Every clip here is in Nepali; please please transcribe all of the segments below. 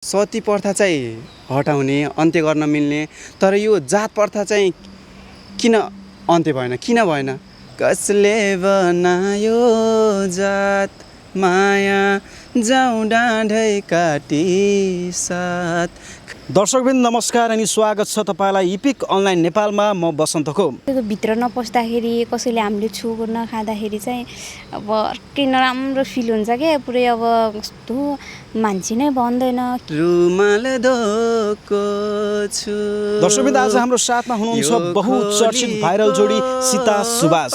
सती प्रथा चाहिँ हटाउने अन्त्य गर्न मिल्ने तर यो जात प्रथा चाहिँ किन अन्त्य भएन किन भएन कसले बनायो जात माया जाउँ डाँडै काटी साथ दर्शकवृन्द नमस्कार अनि स्वागत छ तपाईलाई इपिक अनलाइन नेपालमा म बसन्तको त्यो भित्र नपस्दाखेरि कसैले हामीले छु नखाँदाखेरि चाहिँ अब अर्कै नराम्रो फिल हुन्छ क्या पुरै अब कस्तो मान्छे नै भन्दैन रुमाल धोको छु। दर्शकवृन्द आज हाम्रो साथमा हुनुहुन्छ बहुचर्चित भाइरल जोडी सीता सुभाष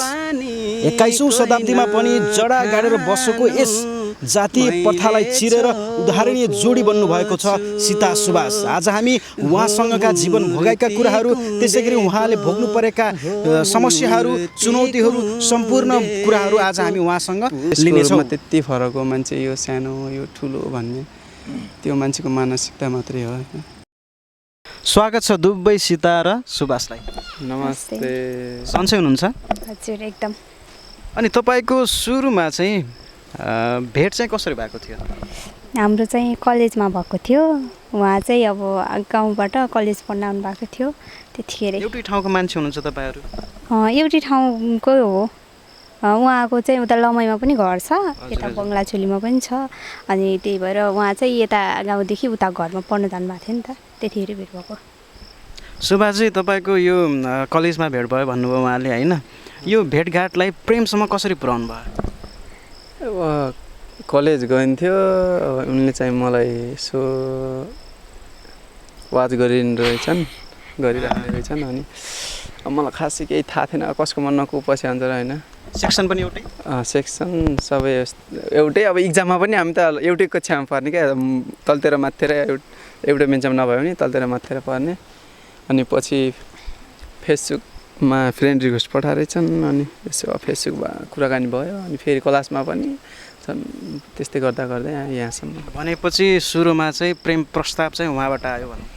21औं शताब्दीमा पनि जडा गाडेर बसेको यस जातीय प्रथालाई चिरेर उदाहरणीय जोडी बन्नु भएको छ सीता सुभाष। आज हामी उहाँसँगका जीवन भोगाएका कुराहरू त्यसैगरी उहाँले भोग्नु परेका समस्याहरू चुनौतीहरू सम्पूर्ण कुराहरू आज हामी उहाँसँग लिनेछौँ। त्यति फरक हो मान्छे यो सानो यो ठुलो भन्ने त्यो मान्छेको मानसिकता मात्रै हो। स्वागत छ दुवै सीता र सुभाषलाई। नमस्ते। सन्चै हुनुहुन्छ? हजुर एकदम। अनि तपाईँको सुरुमा चाहिँ भेट चाहिँ कसरी भएको थियो? हाम्रो चाहिँ कलेजमा भएको थियो। उहाँ चाहिँ अब गाउँबाट कलेज पढ्न आउनु भएको थियो त्यतिखेर। एउटै ठाउँको मान्छे हुनुहुन्छ तपाईँहरू? एउटै ठाउँकै हो। उहाँको चाहिँ उता लमाईमा पनि घर छ, यता बङ्गलाचोलीमा पनि छ। अनि त्यही भएर उहाँ चाहिँ यता गाउँदेखि उता घरमा पढ्न जानुभएको थियो नि त, त्यतिखेर भेट भएको। सुभाषजी तपाईँको यो कलेजमा भेट भयो भन्नुभयो उहाँले होइन, यो भेटघाटलाई प्रेमसम्म कसरी पुर्याउनु भयो? अब कलेज गइन्थ्यो उनले चाहिँ मलाई यसो वाच गरिराख्ने रहेछन् अनि मलाई खासै केही थाहा थिएन कसको मनमा को पछि आउँछ र होइन। सेक्सन पनि एउटै? सेक्सन सबै एउटै। अब इक्जाममा पनि हामी त एउटै कक्षामा पर्ने क्या, तलतिर माथितिर एउटै बेन्चमा नभए पनि तलतिर माथितिर पर्ने। अनि पछि फेसबुकमा फ्रेन्ड रिक्वेस्ट पठाएछन् अनि यसो फेसबुकमा कुराकानी भयो अनि फेरि क्लासमा पनि त्यस्तै गर्दा गर्दै यहाँसम्म। भनेपछि सुरुमा चाहिँ प्रेम प्रस्ताव चाहिँ उहाँबाट आयो भनौँ?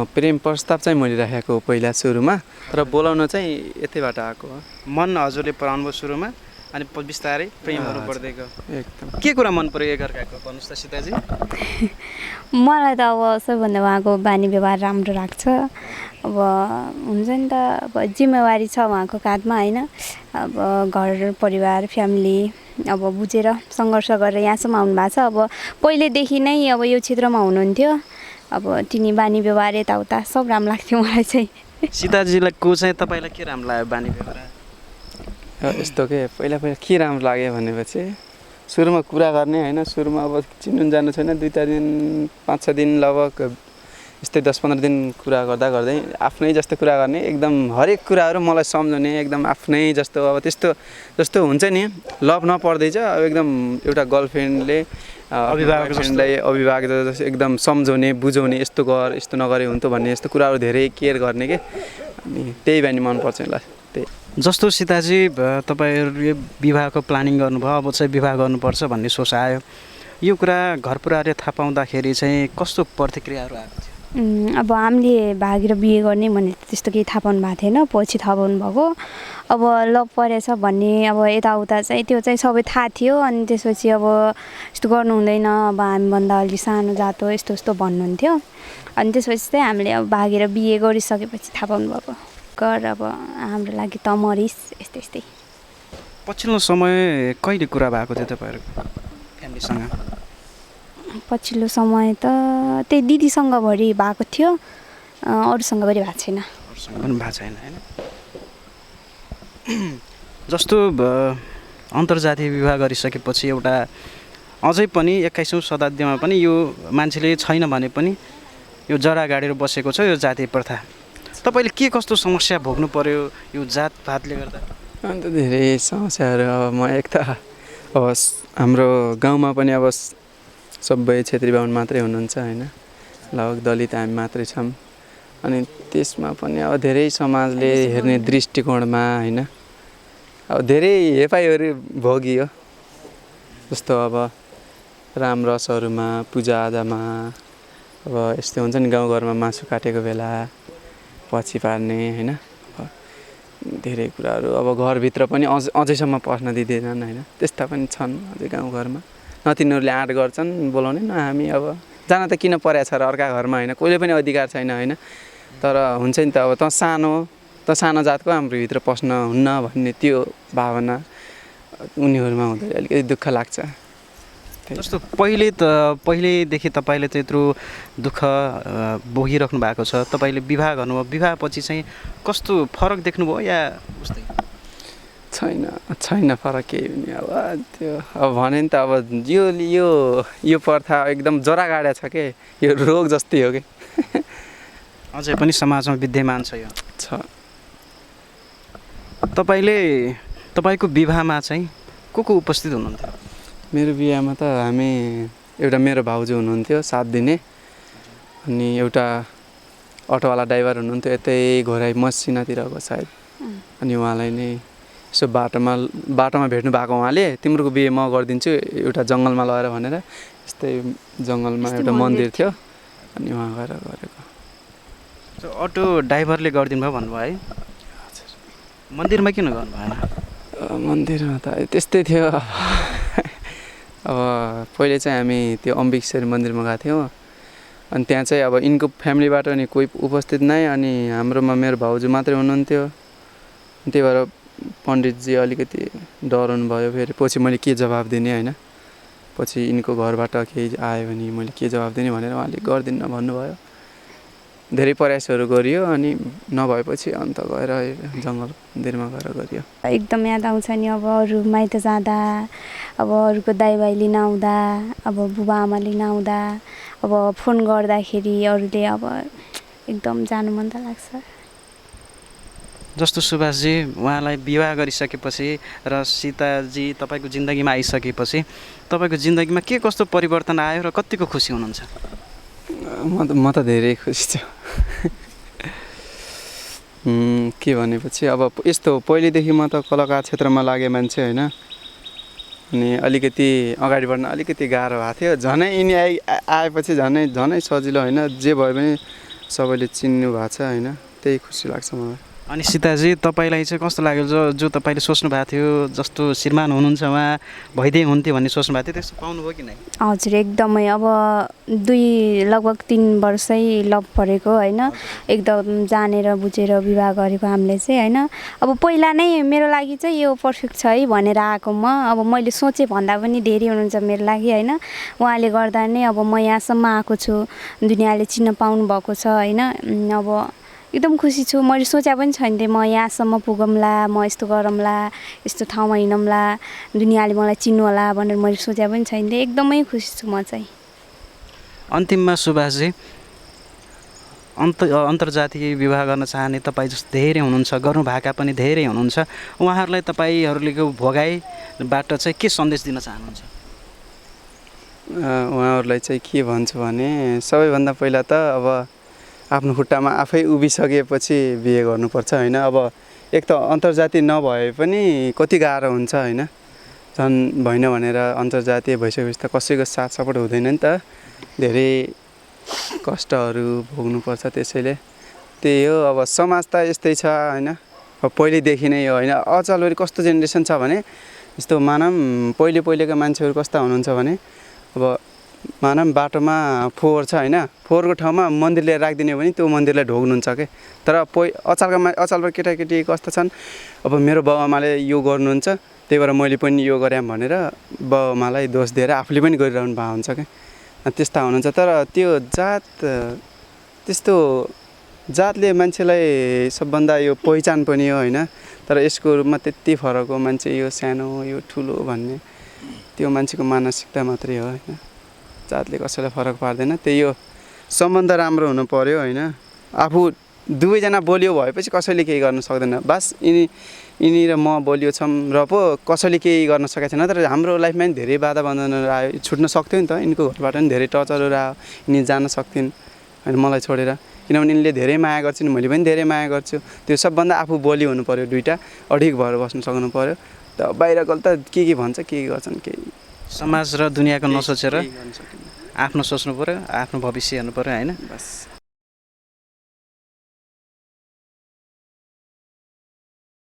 प्रेम प्रस्ताव चाहिँ मैले राखेको पहिला सुरुमा, तर बोलाउन चाहिँ यतैबाट आएको हो। मन हजुरले पराउनु भयो सुरुमा अनि बिस्तारै प्रेमहरू बढ्दै गयो। एकदम। के कुरा मन पर्यो एकअर्काको भन्नुहोस् त सीताजी? मलाई त अब सबैभन्दा उहाँको बानी व्यवहार राम्रो लाग्छ। अब हुन्छ नि त, अब जिम्मेवारी छ उहाँको काँधमा होइन। अब घर परिवार फ्यामिली अब बुझेर सङ्घर्ष गरेर यहाँसम्म आउनु भएको छ। अब पहिलेदेखि नै अब यो क्षेत्रमा हुनुहुन्थ्यो। अब तिनी बानी व्यवहार यताउता सब राम्रो लाग्थ्यो मलाई चाहिँ। सीताजीलाई को चाहिँ तपाईँलाई के राम्रो लाग्यो बानी व्यवहार? यस्तो के पहिला के राम्रो लाग्यो भनेपछि सुरुमा कुरा गर्ने होइन। सुरुमा अब चिन्नु जानु छैन, 2-4 दिन 5-6 दिन लगभग यस्तै 10-15 दिन कुरा गर्दा गर्दै आफ्नै जस्तो कुरा गर्ने, एकदम हरेक कुराहरू मलाई सम्झाउने, एकदम आफ्नै जस्तो। अब त्यस्तो जस्तो हुन्छ नि, लभ नपर्दैछ अब एकदम एउटा गर्लफ्रेन्डले अभिभावकलाई अभिभावक जस्तो एकदम सम्झाउने बुझाउने, यस्तो गर यस्तो नगरे हुन्थ्यो भन्ने यस्तो कुराहरू धेरै केयर गर्ने के। अनि त्यही बानी मनपर्छ मलाई। त्यही जस्तो सीताजी तपाईँहरूले विवाहको प्लानिङ गर्नुभयो, अब चाहिँ विवाह गर्नुपर्छ भन्ने सोच आयो, यो कुरा घर परिवारले थाहा पाउँदाखेरि चाहिँ कस्तो प्रतिक्रियाहरू आएको थियो? अब हामीले भागेर बिहे गर्ने भनेर त्यस्तो केही थाहा पाउनु भएको थिएन, पछि थाहा पाउनुभएको। अब लभ परेछ भन्ने अब यताउता चाहिँ त्यो चाहिँ सबै थाहा थियो। अनि त्यसपछि अब यस्तो गर्नु हुँदैन, अब हामीभन्दा अलि सानो जात हो यस्तो यस्तो भन्नुहुन्थ्यो। अनि त्यसपछि चाहिँ हामीले अब भागेर बिहे गरिसकेपछि थाहा पाउनुभएको। घर अब हाम्रो लागि त मरिस यस्तै यस्तै। पछिल्लो समय कहिले कुरा भएको थियो तपाईँहरूको फ्यामिलीसँग? पछिल्लो समय त त्यही दिदीसँग भरि भएको थियो, अरूसँग भरि भएको छैन। अरूसँग पनि भएको छैन होइन? जस्तो अन्तर्जातीय विवाह गरिसकेपछि एउटा अझै पनि 21औं शताब्दीमा पनि यो मान्छेले छैन भने पनि यो जरा गाडेर बसेको छ यो जातीय प्रथा। तपाईँले के कस्तो समस्या भोग्नु पर्यो यो जातपातले गर्दा? अन्त धेरै समस्याहरू। अब म एक त अब हाम्रो गाउँमा पनि अब सबै छेत्री बाहुन मात्रै हुनुहुन्छ होइन, लगभग दलित हामी मात्रै छौँ। अनि त्यसमा पनि अब धेरै समाजले हेर्ने दृष्टिकोणमा होइन अब धेरै हेपाइहरू भोगियो। जस्तो अब राम रसहरूमा पूजाआजामा अब यस्तो हुन्छ नि, गाउँघरमा मासु काटेको बेला पछि पार्ने होइन, धेरै कुराहरू। अब घरभित्र पनि अझैसम्म पस्न दिँदैनन् होइन, त्यस्ता पनि छन् अझै गाउँघरमा। न तिनीहरूले आँट गर्छन् बोलाउने, न हामी अब जान त किन परेको छ र अर्का घरमा होइन, कहिले पनि अधिकार छैन होइन। तर हुन्छ नि त अब त सानो जातको हाम्रो भित्र पस्न हुन्न भन्ने त्यो भावना उनीहरूमा हुँदाखेरि अलिकति दुःख लाग्छ। जस्तो पहिलेदेखि तपाईँले चाहिँ यत्रो दुःख भोगिराख्नु भएको छ, तपाईँले विवाह गर्नुभयो, विवाहपछि चाहिँ कस्तो फरक देख्नुभयो या उस्तै? छैन फरक केही पनि। अब त्यो अब भने नि त अब यो प्रथा एकदम जरा गाडा छ के, यो रोग जस्तै हो कि। अझै पनि समाजमा विद्यमान छ यो छ। तपाईँको विवाहमा चाहिँ को उपस्थित हुनुहुन्थ्यो? मेरो बिहामा त एउटा मेरो भाउजू हुनुहुन्थ्यो 7 दिने, अनि एउटा अटोवाला ड्राइभर हुनुहुन्थ्यो यतै घोराई मसिनातिरको सायद, अनि उहाँलाई नै यसो बाटोमा भेट्नु भएको उहाँले, तिम्रो बिहे म गरिदिन्छु एउटा जङ्गलमा लगेर भनेर, यस्तै जङ्गलमा एउटा मन्दिर थियो अनि उहाँ गएर गरेको। अटो ड्राइभरले गरिदिनु भयो भन्नुभयो है? हजुर। मन्दिरमा किन गर्नु भएन? मन्दिरमा त त्यस्तै थियो। अब पहिले चाहिँ हामी त्यो अम्बिकेश्वरी मन्दिरमा गएको थियौँ, अनि त्यहाँ चाहिँ अब यिनको फ्यामिलीबाट नि कोही उपस्थित नै, अनि हाम्रोमा मेरो भाउजू मात्रै हुनुहुन्थ्यो। त्यही भएर पण्डितजी अलिकति डराउनु भयो। फेरि पछि मैले के जवाब दिने होइन, पछि यिनको घरबाट केही आयो भने मैले के जवाब दिने भनेर उहाँले गर्दिन्न भन्नुभयो। धेरै प्रयासहरू गरियो, अनि नभएपछि अन्त गएर जङ्गल मन्दिरमा गएर गरियो। एकदम याद आउँछ नि अब अरू माइत जाँदा, अब अरूको दाइभाइ लिन आउँदा, अब बुबा आमा लिन आउँदा, अब फोन गर्दाखेरि अरूले अब एकदम जानु मन त लाग्छ। जस्तो सुभाषजी उहाँलाई विवाह गरिसकेपछि र सीताजी तपाईँको जिन्दगीमा आइसकेपछि तपाईँको जिन्दगीमा के कस्तो परिवर्तन आयो र कतिको खुसी हुनुहुन्छ? म त धेरै खुसी छु। के भनेपछि अब यस्तो पहिलेदेखि म त कलाकार क्षेत्रमा लागेँ मान्छे होइन, अनि अलिकति अगाडि बढ्न अलिकति गाह्रो भएको थियो। झनै यिनी आएपछि झनै सजिलो होइन, जे भए पनि सबैले चिन्नु भएको छ होइन, त्यही खुसी लाग्छ मलाई। अनि सीताजी तपाईँलाई चाहिँ कस्तो लाग्यो जो तपाईँले सोच्नु भएको थियो जस्तो श्रीमान हुनुहुन्छ उहाँ भइदिए हुन्थ्यो भन्ने सोच्नु भएको थियो, त्यस्तो पाउनुभयो कि नै? हजुर एकदमै। अब लगभग 3 वर्षै लभ परेको होइन, एकदम जानेर बुझेर विवाह गरेको हामीले चाहिँ होइन। अब पहिला नै मेरो लागि चाहिँ यो पर्फेक्ट छ है भनेर आएको म, अब मैले सोचेँ भन्दा पनि धेरै हुनुहुन्छ मेरो लागि होइन। उहाँले गर्दा नै अब म यहाँसम्म आएको छु, दुनियाँले चिन्न पाउनु भएको छ होइन। अब एकदम खुसी छु। मैले सोचे पनि छैन थिएँ म यहाँसम्म पुगौँला, म यस्तो गरौँला, यस्तो ठाउँमा हिँडौँला, दुनियाँले मलाई चिन्नु होला भनेर मैले सोचे पनि छैन थिएँ। एकदमै खुसी छु म चाहिँ। अन्तिममा सुभाषजी, अन्तर्जातीय विवाह गर्न चाहने तपाईँ जस्तो धेरै हुनुहुन्छ, गर्नुभएका पनि धेरै हुनुहुन्छ, उहाँहरूलाई तपाईँहरूले भोगाइबाट चाहिँ के सन्देश दिन चाहनुहुन्छ? उहाँहरूलाई चाहिँ के भन्छु भने, सबैभन्दा पहिला त अब आफ्नो खुट्टामा आफै उभिसकेपछि बिहे गर्नुपर्छ होइन। अब एक त अन्तर्जातीय नभए पनि कति गाह्रो हुन्छ होइन, झन् भएन भनेर अन्तर्जातीय भइसकेपछि त कसैको साथ सपोर्ट हुँदैन नि त, धेरै कष्टहरू भोग्नुपर्छ। त्यसैले त्यही हो, अब समाज त यस्तै छ होइन, अब पहिलेदेखि नै हो होइन। अचेल कस्तो जेनेरेसन छ भने, यस्तो मानौँ पहिलेका मान्छेहरू कस्ता हुनुहुन्छ भने, अब मानौँ बाटोमा फोहोर छ होइन, फोहोरको ठाउँमा मन्दिर ल्याएर राखिदिने भने त्यो मन्दिरलाई ढोग्नुहुन्छ के। तर अचलमा केटाकेटी कस्तो छन्, अब मेरो बाउआमाले यो गर्नुहुन्छ त्यही भएर मैले पनि यो गरेँ भनेर बाउआमालाई दोष दिएर आफूले पनि गरिरहनु भएको हुन्छ क्या, त्यस्ता हुनुहुन्छ। तर त्यो त्यस्तो जातले मान्छेलाई सबभन्दा यो पहिचान पनि हो होइन। तर यसको रूपमा त्यति फरक हो, मान्छे यो सानो यो ठुलो भन्ने त्यो मान्छेको मानसिकता मात्रै हो होइन, जातले कसैलाई फरक पार्दैन। त्यही हो, सम्बन्ध राम्रो हुनु पर्यो होइन। आफू दुवैजना बोलियो भएपछि कसैले केही गर्न सक्दैन। बास यिनी र म बोलियो छौँ र पो कसैले केही गर्न सकेको छैन। तर हाम्रो लाइफमा पनि धेरै बाधा बन्धनहरू आयो, छुट्न सक्थ्यो नि त, यिनको घरबाट पनि धेरै टर्चरहरू आयो, यिनी जान सक्थिन् होइन मलाई छोडेर, किनभने यिनले धेरै माया गर्छन्, मैले पनि धेरै माया गर्छु। त्यो सबभन्दा आफू बोली हुनु पऱ्यो, दुइटा अडिग भएर बस्नु सक्नु पऱ्यो। त बाहिरको त के भन्छ के गर्छन्, केही समाज र दुनियाँको नसोचेर आफ्नो सोच्नु पऱ्यो, आफ्नो भविष्य हेर्नु पऱ्यो होइन। बस